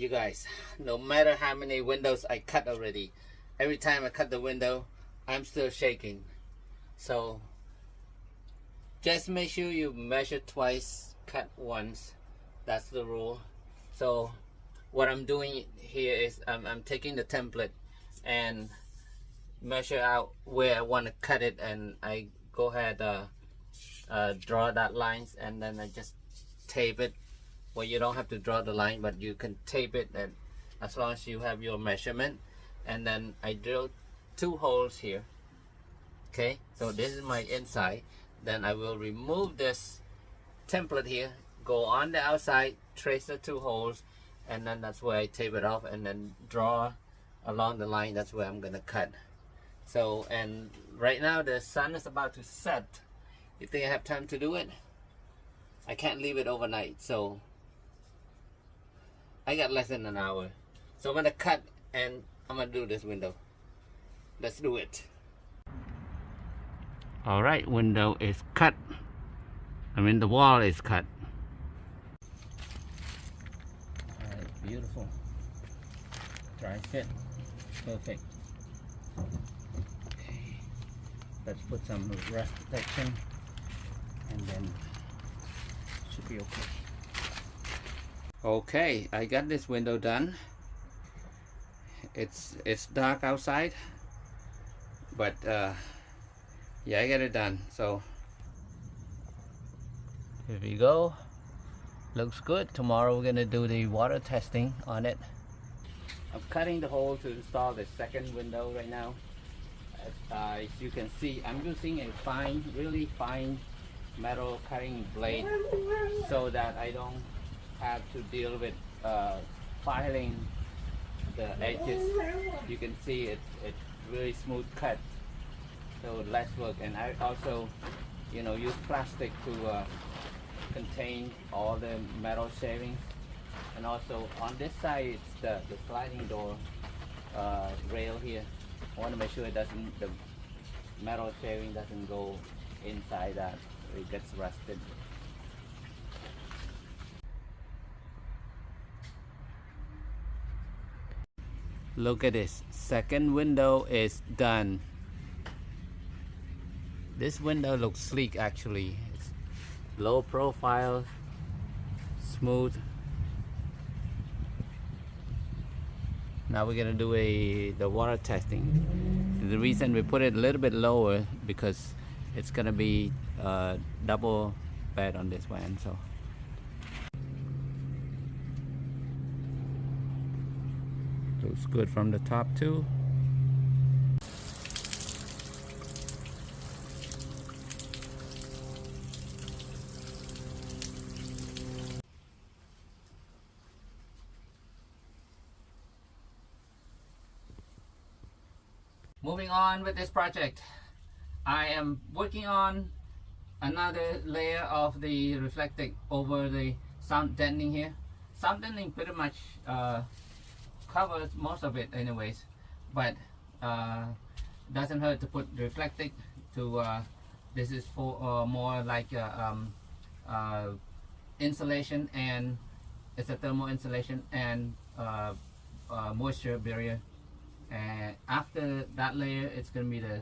You guys, no matter how many windows I cut already, every time I cut the window, I'm still shaking. So just make sure you measure twice, cut once. That's the rule. So what I'm doing here is I'm taking the template and measure out where I want to cut it, and I go ahead draw that lines, and then I just tape it. Well, you don't have to draw the line, but you can tape it, and as long as you have your measurement. And then I drill 2 holes here. Okay, so this is my inside. Then I will remove this template here, go on the outside, trace the 2 holes, and then that's where I tape it off, and then draw along the line. That's where I'm gonna cut. So, and right now the sun is about to set. You think I have time to do it? I can't leave it overnight, so I got less than an hour. So I'm gonna cut and I'm gonna do this window. Let's do it. All right, window is cut. I mean, the wall is cut. All right, beautiful. Dry fit, perfect. Okay, let's put some rust protection, and then should be okay. Okay, I got this window done. It's dark outside, but yeah, I got it done. So here we go. Looks good. Tomorrow we're gonna do the water testing on it. I'm cutting the hole to install the second window right now. As you can see, I'm using a fine, really fine metal cutting blade, so that I don't have to deal with filing the edges. You can see it's really smooth cut, so less work. And I also, use plastic to contain all the metal shavings. And also on this side, it's the sliding door rail here. I want to make sure the metal shaving doesn't go inside that, it gets rusted. Look at this, second window is done. This window looks sleek actually. It's low profile, smooth. Now we're gonna do the water testing. The reason we put it a little bit lower, because it's gonna be double bed on this one. So looks good from the top too. Moving on with this project, I am working on another layer of the reflecting over the sound deadening here. Sound deadening pretty much covers most of it anyways, but doesn't hurt to put reflecting to this is for more like insulation, and it's a thermal insulation and moisture barrier. And after that layer, it's gonna be the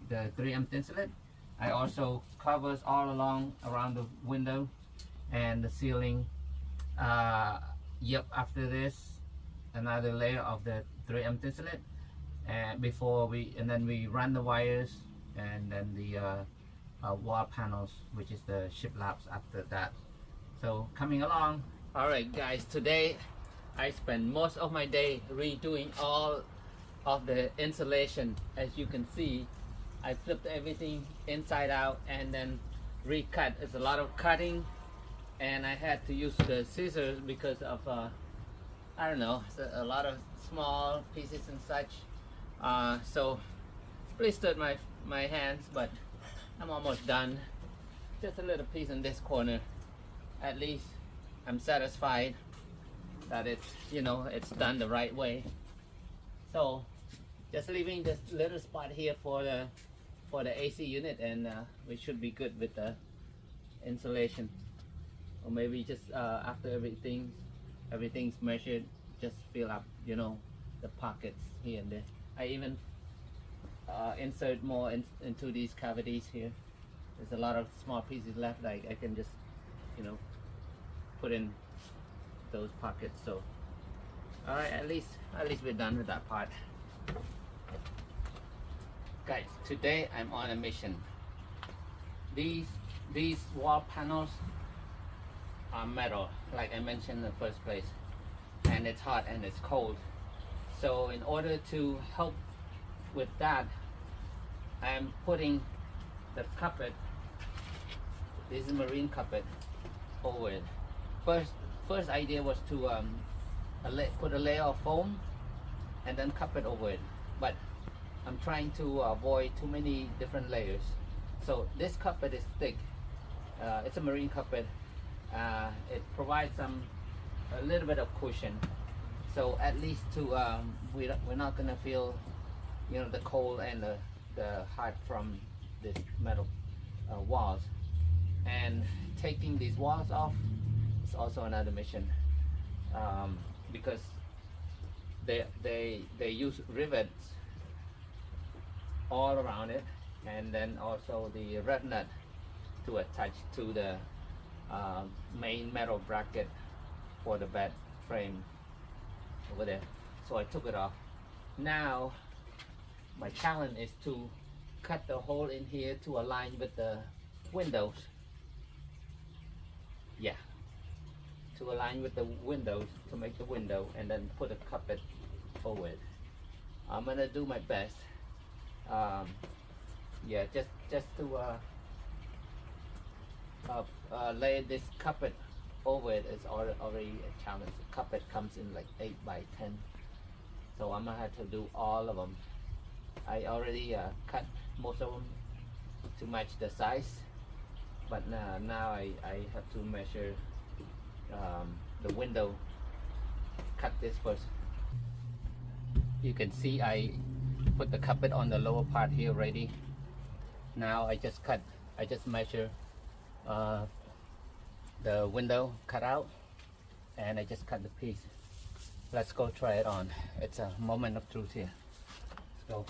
3M tinselet. I also covers all along around the window and the ceiling. Yep, after this, another layer of the 3M tinselet, and then we run the wires, and then the wall panels, which is the shiplap's after that. So coming along. All right guys, today I spend most of my day redoing all of the insulation. As you can see, I flipped everything inside out and then recut. It's a lot of cutting, and I had to use the scissors because of I don't know, a lot of small pieces and such. So blistered my hands, but I'm almost done. Just a little piece in this corner. At least I'm satisfied that it's it's done the right way. So just leaving this little spot here for the AC unit, and we should be good with the insulation. Or maybe just after everything's measured, just fill up, you know, the pockets here and there. I even insert more into these cavities here. There's a lot of small pieces left. I can just, you know, put in those pockets. So all right, at least we're done with that part. Guys, today I'm on a mission. These wall panels are metal, like I mentioned in the first place, and it's hot and it's cold. So in order to help with that, I'm putting the carpet, this is marine carpet, over it. First idea was to put a layer of foam and then carpet over it, but I'm trying to avoid too many different layers. So this carpet is thick. It's a marine carpet. It provides a little bit of cushion. So at least to we're not gonna feel, you know, the cold and the hot from this metal walls. And taking these walls off is also another mission, because they use rivets all around it, and then also the red nut to attach to the main metal bracket for the bed frame over there. So I took it off. Now my challenge is to cut the hole in here to align with the windows. Yeah, to align with the windows, to make the window, and then put a carpet over it. I'm gonna do my best. Yeah, just to lay this carpet over it is already a challenge. The carpet comes in like 8 by 10, so I'm gonna have to do all of them. I already cut most of them to match the size, but now I have to measure the window. Cut this first. You can see I put the carpet on the lower part here already. Now I just measure the window cut out, and I just cut the piece. Let's go try it on. It's a moment of truth here. Let's go.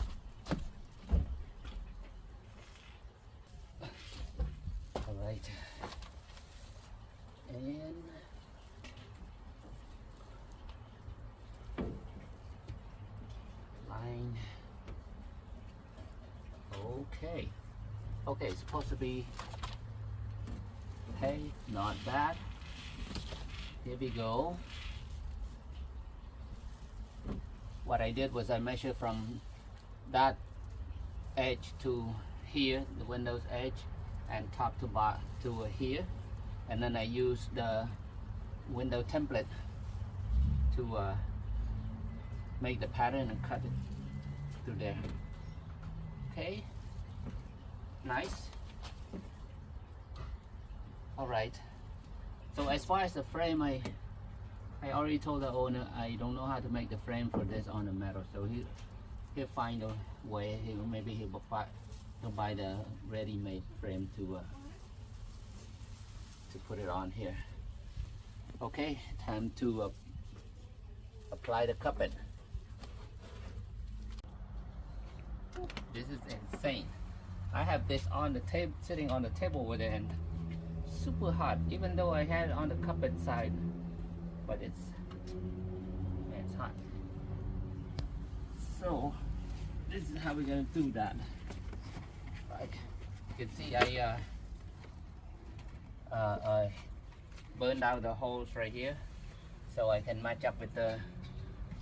All right, and line. Okay, it's supposed to be, hey, not bad. Here we go. What I did was I measured from that edge to here, the window's edge, and top to bottom to here, and then I used the window template to make the pattern and cut it through there. Okay, nice. All right, so as far as the frame, I already told the owner I don't know how to make the frame for this on the metal, so he'll find a way. Maybe he'll buy the ready-made frame to put it on here. Okay, time to apply the carpet. This is insane. I have this on the table, sitting on the table over there, and super hot, even though I had it on the carpet side, but it's hot. So this is how we're gonna do that. Right, you can see I burned out the holes right here, so I can match up with the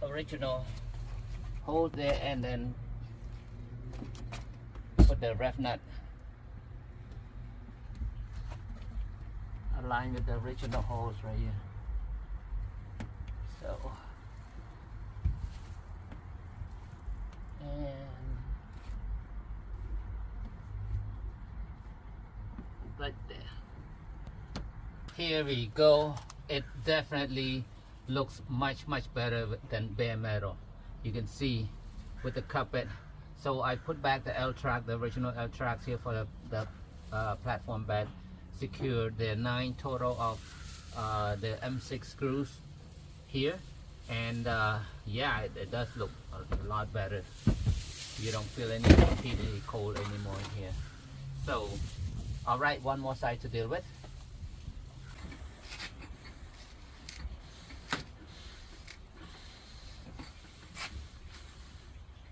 original hole there, and then put the ref nut aligned with the original holes right here. So, and right there. Here we go. It definitely looks much better than bare metal. You can see with the carpet. So I put back the L-track, the original L-tracks here for the platform bed. Secured the 9 total of the M6 screws here, And yeah, it does look a lot better. You don't feel any heat, any cold anymore in here. So, all right, one more side to deal with.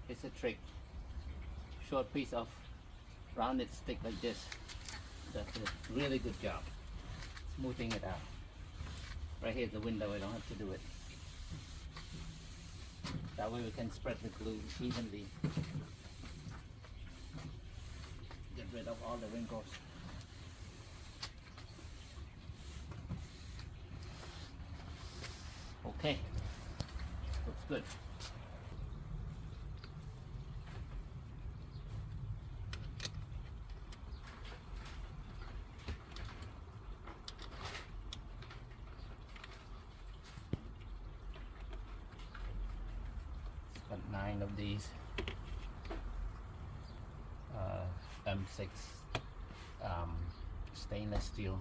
It's a trick. Short piece of rounded stick like this. That's a really good job. Smoothing it out. Right here's the window, I don't have to do it. That way we can spread the glue evenly. Get rid of all the wrinkles. Okay, looks good. Got 9 of these M6 stainless steel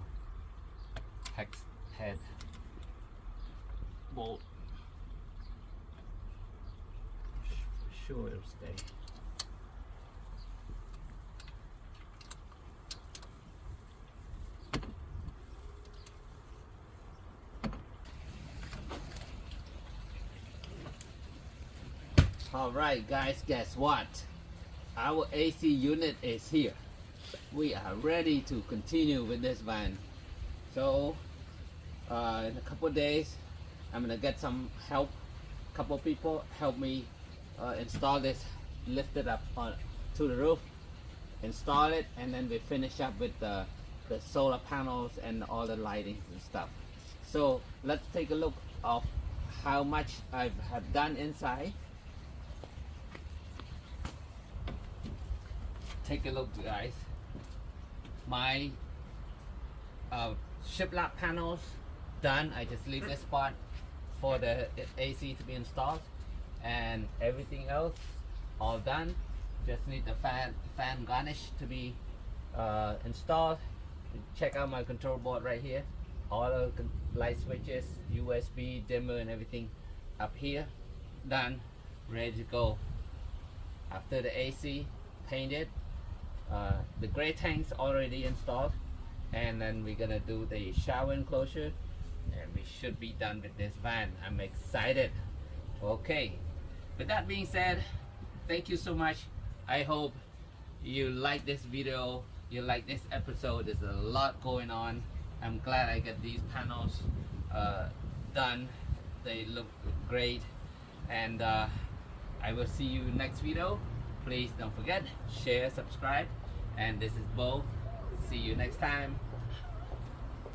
hex head bolt. Sure it'll stay. Alright guys, guess what? Our AC unit is here. We are ready to continue with this van. So in a couple of days I'm gonna get some help. Couple people help me install this, lift it up on to the roof, install it, and then we finish up with the solar panels and all the lighting and stuff. So let's take a look of how much I have done inside. Take a look guys. My shiplap panels done. I just leave this part for the AC to be installed, and everything else all done. Just need the fan garnish to be installed. Check out my control board right here. All the light switches, USB, dimmer, and everything up here. Done, ready to go. After the AC painted, the gray tanks already installed, and then we're gonna do the shower enclosure, and we should be done with this van. I'm excited. Okay, with that being said, thank you so much. I hope you like this video, you like this episode. There's a lot going on. I'm glad I got these panels done. They look great, and I will see you next video. Please don't forget, share, subscribe, and this is Bo. See you next time.